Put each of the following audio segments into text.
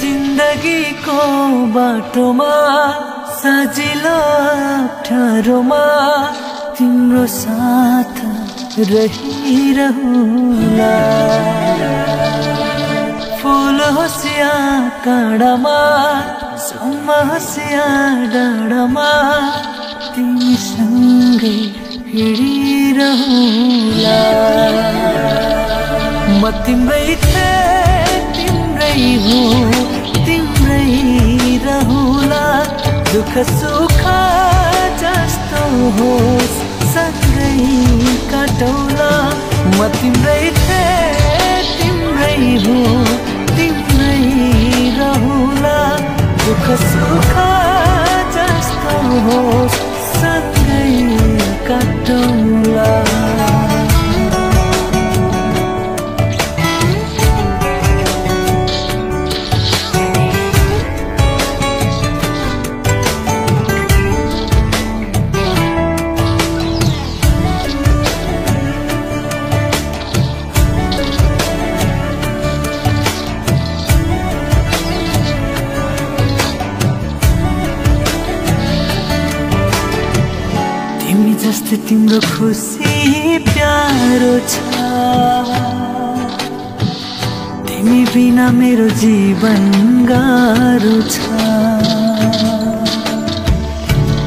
जिन्दगीको बाटोमा सजिलो अप्ठ्यारोमा तिम्रो साथ रहिरहुला। फूल होस् या काँडामा सम्म होस् या डाँडामा तिमीसँगै हिँडिरहुला। म तिम्रै थिएँ तिम्रै हो तिम्रै रहुला। दुःख सुख जस्तो होस् सँगै काटौला। म तिम्रै थिएँ तिम्रै हो तिम्रै रहुला। दुःख सुख जस्तो होस् सँगै काटौला। तिमी जस्तै तिम्रो खुसी प्यारो छ। तिमी बिना मेरो जीवन गाह्रो छ।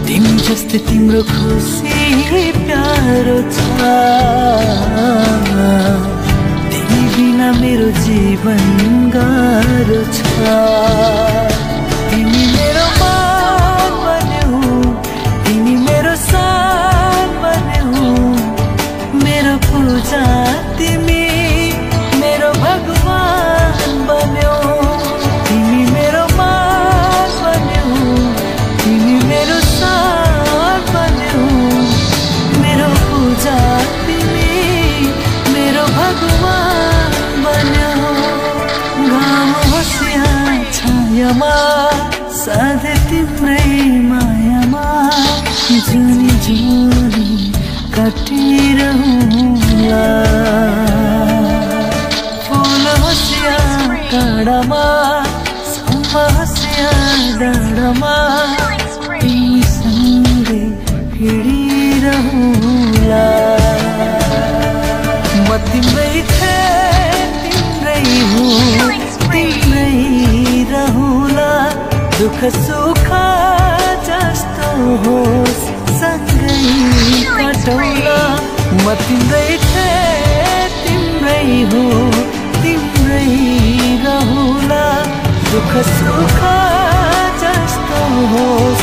तिमी जस्तै तिम्रो खुसी प्यारो छ। तिमी बिना मेरो जीवन गाह्रो छ। तिमी मेरो मान बन्यौ तिमी मेरो सान बन्यौ। मेरो पूजा तिमी मेरो भगवान बन्यौ। तिमी मेरो मान बन्यौ तिमी मेरो सान बन्यौ। मेरो पूजा तिमी मेरो भगवान बन्यौ। घाम होस् या छायामा सधैँ तिम्रै मायामा जुनी जुनी काटिरहुला। फूल होस् या काँडामा सम्म होस् या डाँडामा तिमीसँगै हिँडिरहुला। म तिम्रै थिएँ तिम्रै हो तिम्रै रहुला। दुःख सुख जस्तो होस् सँगै काटौला। म तिम्रै थिएँ तिम्रै हो तिम्रै रहुला। दुःख सुख जस्तो होस्